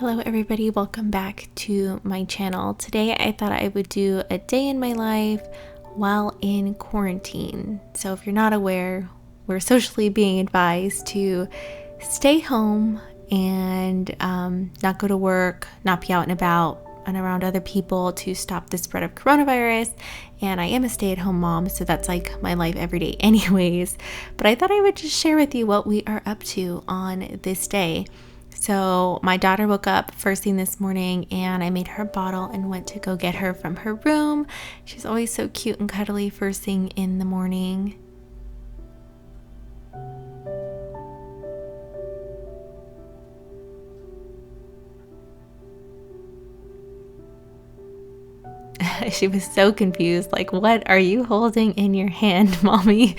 Hello everybody, welcome back to my channel. Today I thought I would do a day in my life while in quarantine. So if you're not aware, we're socially being advised to stay home and not go to work, not be out and about and around other people to stop the spread of coronavirus. And I am a stay-at-home mom, so that's like my life every day anyways. But I thought I would just share with you what we are up to on this day. So my daughter woke up first thing this morning and I made her a bottle and went to go get her from her room. She's always so cute and cuddly first thing in the morning. She was so confused, like, what are you holding in your hand, mommy?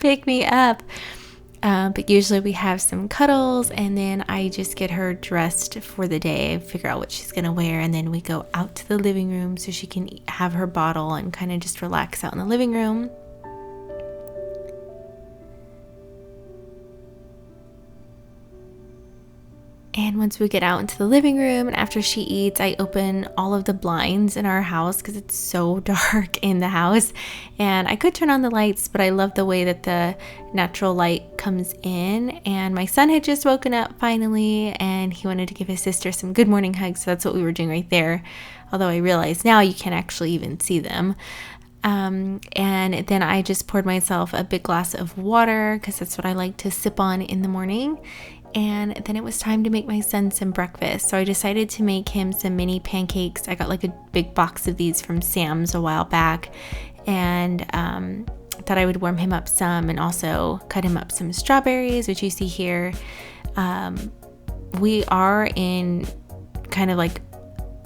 Pick me up. But usually we have some cuddles and then I just get her dressed for the day, figure out what she's going to wear, and then we go out to the living room so she can have her bottle and kind of just relax out in the living room. And once we get out into the living room and after she eats, I open all of the blinds in our house because it's so dark in the house. And I could turn on the lights, but I love the way that the natural light comes in. And my son had just woken up finally and he wanted to give his sister some good morning hugs. So that's what we were doing right there. Although I realize now you can't actually even see them. And then I just poured myself a big glass of water because that's what I like to sip on in the morning. And then it was time to make my son some breakfast. So I decided to make him some mini pancakes. I got like a big box of these from Sam's a while back and thought I would warm him up some and also cut him up some strawberries, which you see here. We are in kind of like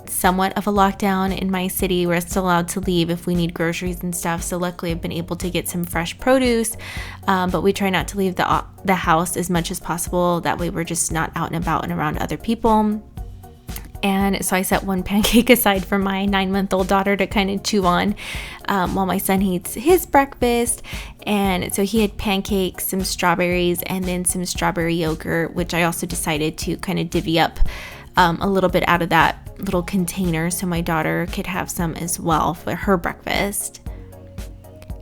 somewhat of a lockdown in my city. We're still allowed to leave if we need groceries and stuff, so luckily I've been able to get some fresh produce, but we try not to leave the house as much as possible. That way we're just not out and about and around other people. And so I set one pancake aside for my 9-month-old daughter to kind of chew on while my son eats his breakfast. And so he had pancakes, some strawberries, and then some strawberry yogurt, which I also decided to kind of divvy up a little bit out of that little container so my daughter could have some as well for her breakfast.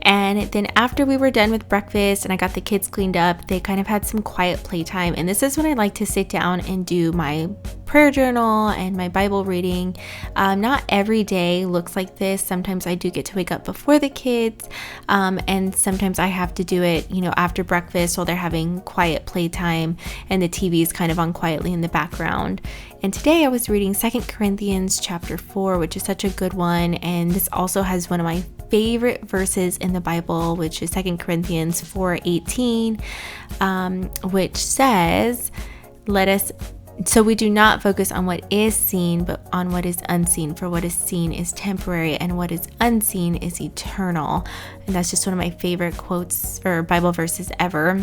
And then after we were done with breakfast and I got the kids cleaned up, they kind of had some quiet playtime. And this is when I like to sit down and do my prayer journal and my Bible reading. Not every day looks like this. Sometimes I do get to wake up before the kids. And sometimes I have to do it, after breakfast while they're having quiet playtime and the TV is kind of on quietly in the background. And today I was reading 2 Corinthians chapter 4, which is such a good one. And this also has one of my favorite verses in the Bible, which is 2 Corinthians 4:18, which says, so we do not focus on what is seen, but on what is unseen. For what is seen is temporary and what is unseen is eternal. And that's just one of my favorite quotes or Bible verses ever.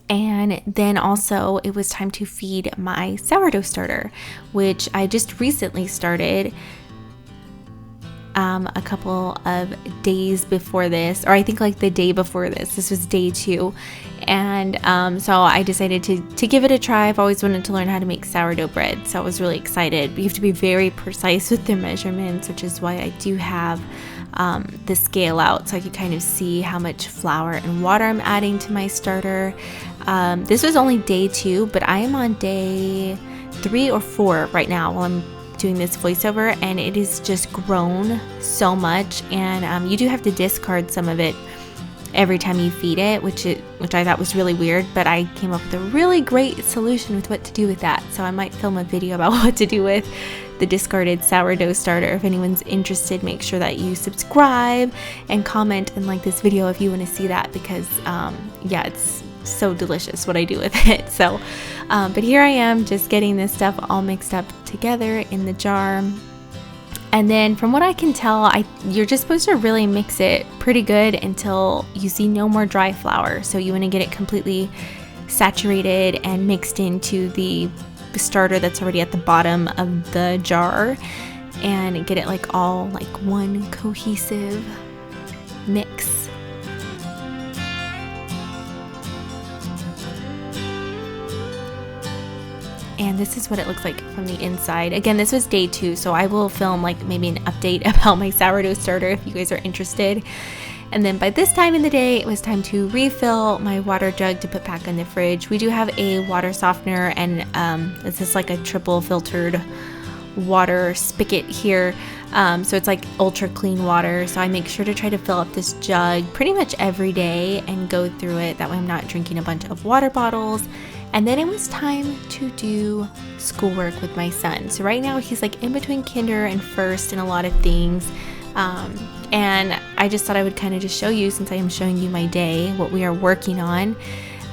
And then also it was time to feed my sourdough starter, which I just recently started a couple of days before this, or I think like the day before this. This was day 2. And so I decided to give it a try. I've always wanted to learn how to make sourdough bread, so I was really excited. But you have to be very precise with the measurements, which is why I do have the scale out so I could kind of see how much flour and water I'm adding to my starter. This was only day 2, but I am on day 3 or 4 right now while I'm doing this voiceover, and it is just grown so much. And you do have to discard some of it every time you feed it, which I thought was really weird, but I came up with a really great solution with what to do with that. So I might film a video about what to do with the discarded sourdough starter. If anyone's interested, make sure that you subscribe and comment and like this video if you want to see that, because it's so delicious what I do with it. So but here I am just getting this stuff all mixed up together in the jar. And then from what I can tell, you're just supposed to really mix it pretty good until you see no more dry flour. So you want to get it completely saturated and mixed into the starter that's already at the bottom of the jar, and get it like all like one cohesive mix. and this is what it looks like from the inside. Again, this was day 2, so I will film like maybe an update about my sourdough starter if you guys are interested. And then by this time in the day, it was time to refill my water jug to put back in the fridge. We do have a water softener, and this is like a triple filtered water spigot here. So it's like ultra clean water. So I make sure to try to fill up this jug pretty much every day and go through it. That way I'm not drinking a bunch of water bottles. And then it was time to do schoolwork with my son. So right now he's like in between kinder and first and a lot of things. And I just thought I would kind of just show you, since I am showing you my day, what we are working on.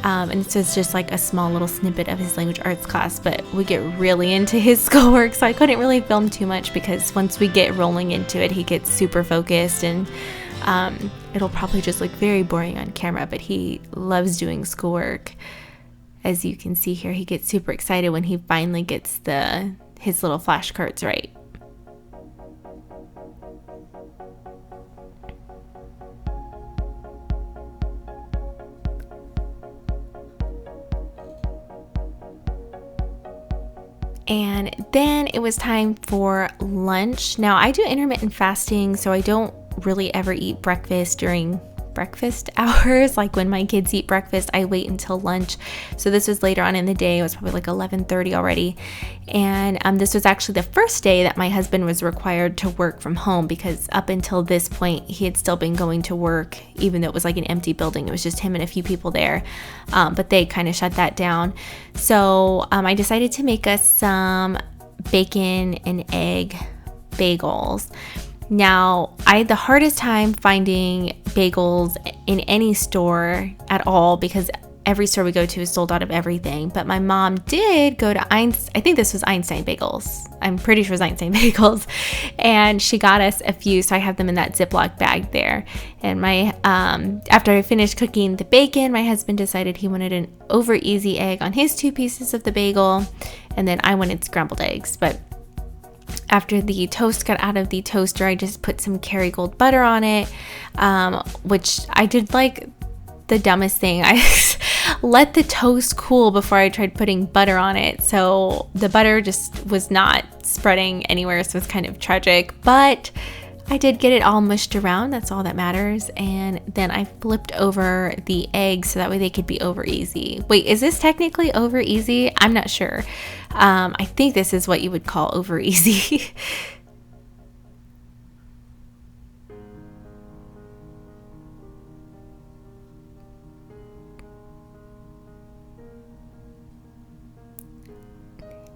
And so it's just like a small little snippet of his language arts class, but we get really into his schoolwork, so I couldn't really film too much because once we get rolling into it, he gets super focused, and it'll probably just look very boring on camera, but he loves doing schoolwork. As you can see here, he gets super excited when he finally gets his little flashcards right. And then it was time for lunch. Now I do intermittent fasting, so I don't really ever eat breakfast during breakfast hours. Like when my kids eat breakfast, I wait until lunch. So this was later on in the day. It was probably like 11:30 already. And this was actually the first day that my husband was required to work from home, because up until this point, he had still been going to work, even though it was like an empty building. It was just him and a few people there. But they kind of shut that down. So I decided to make us some bacon and egg bagels. Now, I had the hardest time finding bagels in any store at all, because every store we go to is sold out of everything. But my mom did go to I think this was Einstein Bagels. I'm pretty sure it was Einstein Bagels. And she got us a few, so I have them in that Ziploc bag there. And after I finished cooking the bacon, my husband decided he wanted an over easy egg on his 2 pieces of the bagel. And then I wanted scrambled eggs. But after the toast got out of the toaster, I just put some Kerrygold butter on it, which I did like the dumbest thing. I let the toast cool before I tried putting butter on it. So the butter just was not spreading anywhere, so it's kind of tragic. But I did get it all mushed around. That's all that matters. And then I flipped over the eggs so that way they could be over easy. Wait, is this technically over easy? I'm not sure. I think this is what you would call over easy.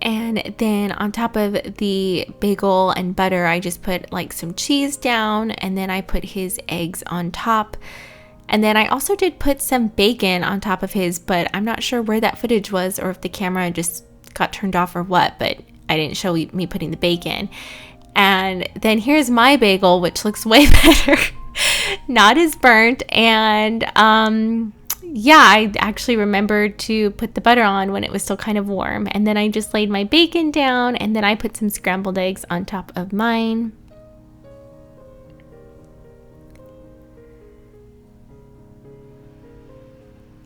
And then on top of the bagel and butter, I just put like some cheese down, and then I put his eggs on top. And then I also did put some bacon on top of his, but I'm not sure where that footage was, or if the camera just got turned off or what, but I didn't show me putting the bacon. And then here's my bagel, which looks way better, not as burnt. And yeah, I actually remembered to put the butter on when it was still kind of warm. And then I just laid my bacon down, and then I put some scrambled eggs on top of mine.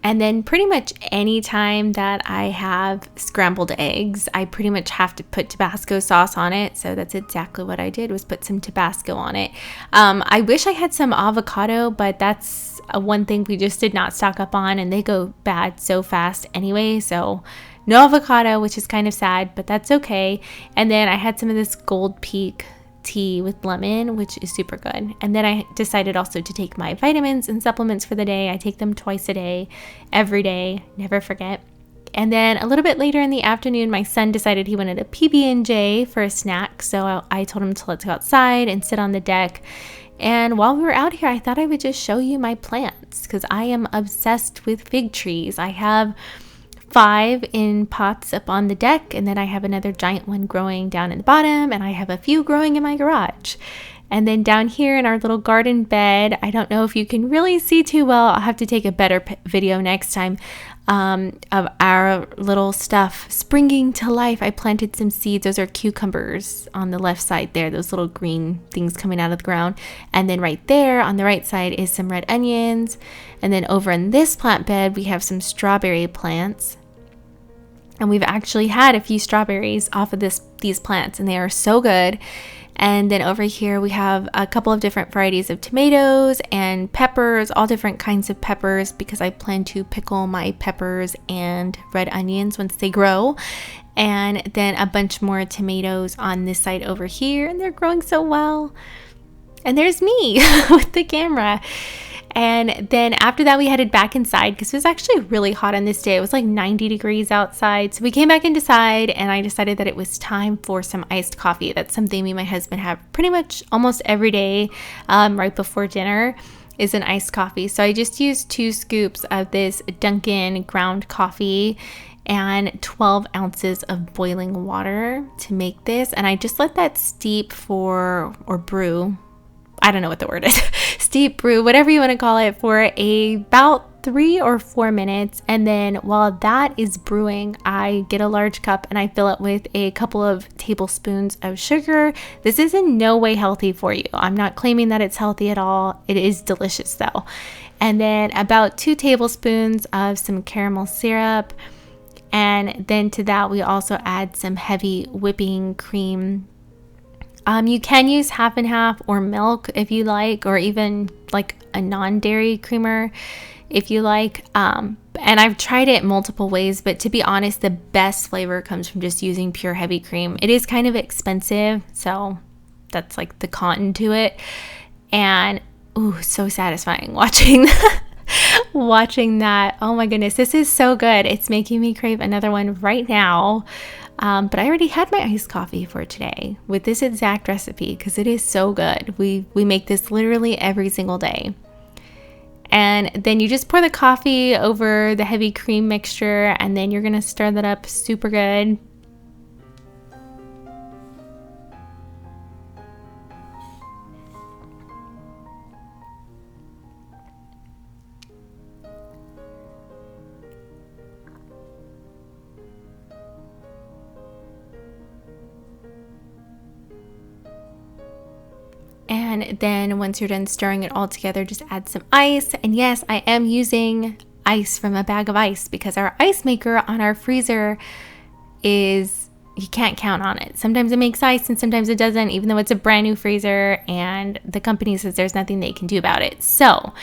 And then pretty much any time that I have scrambled eggs, I pretty much have to put Tabasco sauce on it. So that's exactly what I did, was put some Tabasco on it. I wish I had some avocado, but that's one thing we just did not stock up on, and they go bad so fast anyway. So no avocado, which is kind of sad, but that's okay. And then I had some of this Gold Peak tea with lemon, which is super good. And then I decided also to take my vitamins and supplements for the day. I take them twice a day, every day, never forget. And then a little bit later in the afternoon, my son decided he wanted a PB&J for a snack. So I told him to let's go outside and sit on the deck. And while we were out here, I thought I would just show you my plants, because I am obsessed with fig trees. I have 5 in pots up on the deck, and then I have another giant one growing down in the bottom, and I have a few growing in my garage. And then down here in our little garden bed, I don't know if you can really see too well. I'll have to take a better video next time, of our little stuff springing to life. I planted some seeds. Those are cucumbers on the left side there, those little green things coming out of the ground. And then right there on the right side is some red onions. And then over in this plant bed, we have some strawberry plants. And we've actually had a few strawberries off of these plants, and they are so good. And then over here we have a couple of different varieties of tomatoes and peppers, all different kinds of peppers, because I plan to pickle my peppers and red onions once they grow. And then a bunch more tomatoes on this side over here, and they're growing so well. And there's me with the camera. And then after that, we headed back inside because it was actually really hot on this day. It was like 90 degrees outside. So we came back inside, and I decided that it was time for some iced coffee. That's something me and my husband have pretty much almost every day right before dinner is an iced coffee. So I just used 2 scoops of this Dunkin' ground coffee and 12 ounces of boiling water to make this. And I just let that steep or brew. I don't know what the word is. Steep, brew, whatever you want to call it, for about 3 or 4 minutes. And then while that is brewing, I get a large cup and I fill it with a couple of tablespoons of sugar. This is in no way healthy for you. I'm not claiming that it's healthy at all. It is delicious though. And then about 2 tablespoons of some caramel syrup. And then to that, we also add some heavy whipping cream. You can use half and half or milk if you like, or even like a non-dairy creamer if you like. And I've tried it multiple ways, but to be honest, the best flavor comes from just using pure heavy cream. It is kind of expensive, so that's like the con to it. And ooh, so satisfying watching watching that. Oh my goodness, this is so good. It's making me crave another one right now. But I already had my iced coffee for today with this exact recipe because it is so good. We make this literally every single day. And then you just pour the coffee over the heavy cream mixture, and then you're going to stir that up super good. And then once you're done stirring it all together, just add some ice. And yes, I am using ice from a bag of ice because our ice maker on our freezer is, you can't count on it. Sometimes it makes ice and sometimes it doesn't, even though it's a brand new freezer and the company says there's nothing they can do about it. So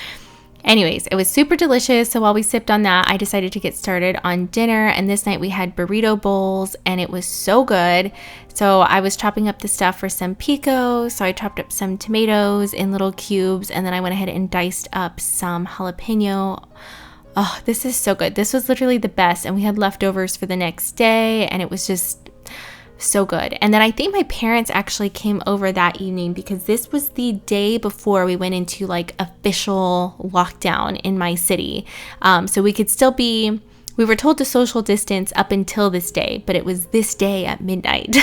anyways, it was super delicious. So while we sipped on that, I decided to get started on dinner. And this night we had burrito bowls and it was so good. So I was chopping up the stuff for some pico. So I chopped up some tomatoes in little cubes, and then I went ahead and diced up some jalapeno. Oh, this is so good. This was literally the best. And we had leftovers for the next day, and it was just so good. And then I think my parents actually came over that evening because this was the day before we went into like official lockdown in my city. So we could still be, we were told to social distance up until this day, but it was this day at midnight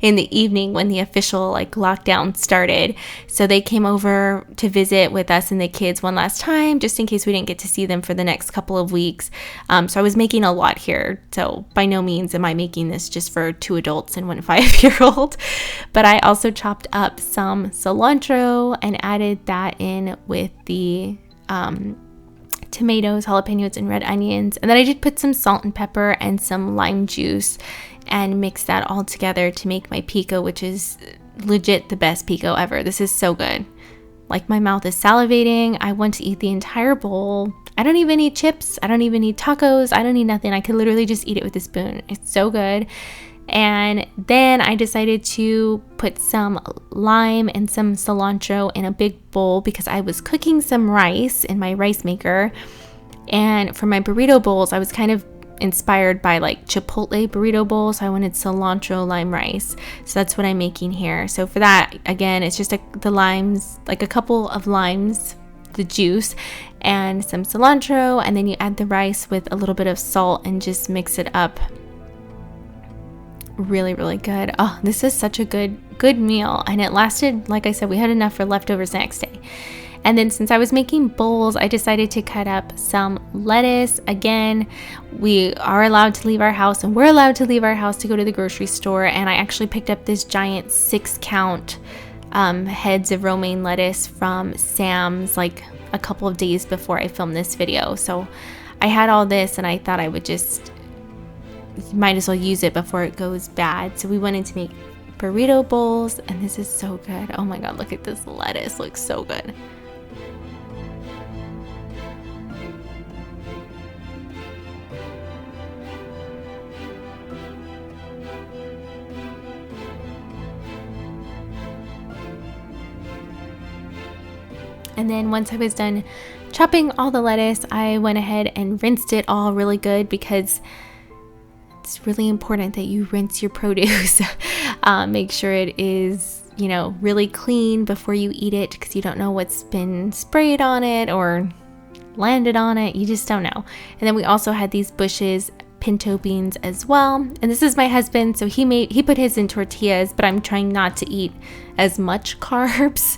in the evening when the official like lockdown started. So they came over to visit with us and the kids one last time, just in case we didn't get to see them for the next couple of weeks. So I was making a lot here. So by no means am I making this just for 2 adults and 1 5-year-old, but I also chopped up some cilantro and added that in with the, tomatoes, jalapenos, and red onions. And then I did put some salt and pepper and some lime juice and mix that all together to make my pico, which is legit the best pico ever. This is so good. Like, my mouth is salivating. I want to eat the entire bowl. I don't even need chips. I don't even need tacos. I don't need nothing. I could literally just eat it with a spoon. It's so good. And then I decided to put some lime and some cilantro in a big bowl because I was cooking some rice in my rice maker. And for my burrito bowls, I was kind of inspired by like Chipotle burrito bowls. So I wanted cilantro lime rice. So that's what I'm making here. So for that, again, it's just the limes, like a couple of limes, the juice, and some cilantro. And then you add the rice with a little bit of salt and just mix it up. Really, really good. Oh, this is such a good meal. And it lasted, like I said, we had enough for leftovers the next day. And then since I was making bowls, I decided to cut up some lettuce. Again, we are allowed to leave our house, and we're allowed to leave our house to go to the grocery store. And I actually picked up this giant 6-count heads of romaine lettuce from Sam's like a couple of days before I filmed this video. So I had all this and I thought I would just you might as well use it before it goes bad. So we wanted to make burrito bowls, and this is so good. Oh my god, look at this lettuce, looks so good. And then once I was done chopping all the lettuce, I went ahead and rinsed it all really good, because it's really important that you rinse your produce. Make sure it is, really clean before you eat it, because you don't know what's been sprayed on it or landed on it. You just don't know. And then we also had these Bush's pinto beans as well. And this is my husband, so he put his in tortillas, but I'm trying not to eat as much carbs.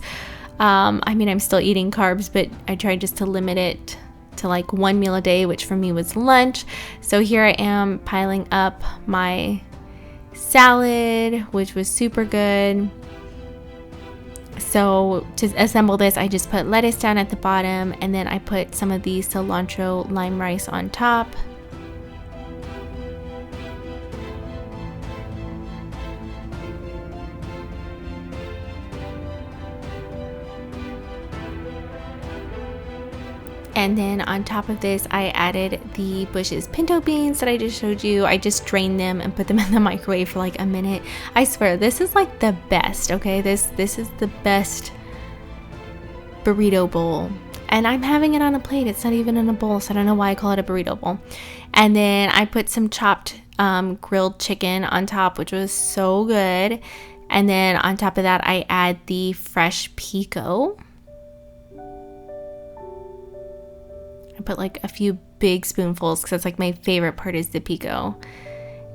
I'm still eating carbs, but I tried just to limit it to like one meal a day, which for me was lunch. So here I am piling up my salad, which was super good. So to assemble this, I just put lettuce down at the bottom, and then I put some of the cilantro lime rice on top. And then on top of this, I added the Bush's pinto beans that I just showed you. I just drained them and put them in the microwave for like a minute. I swear, this is like the best, okay? This is the best burrito bowl. And I'm having it on a plate. It's not even in a bowl, so I don't know why I call it a burrito bowl. And then I put some chopped grilled chicken on top, which was so good. And then on top of that, I add the fresh pico. I put like a few big spoonfuls, because that's like my favorite part is the pico.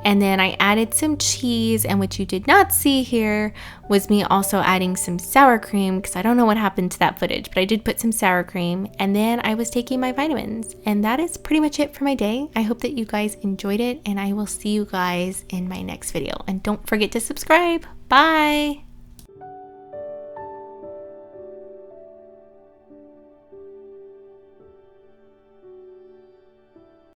And then I added some cheese, and what you did not see here was me also adding some sour cream, because I don't know what happened to that footage, but I did put some sour cream. And then I was taking my vitamins, and that is pretty much it for my day. I hope that you guys enjoyed it, and I will see you guys in my next video. And don't forget to subscribe. Bye!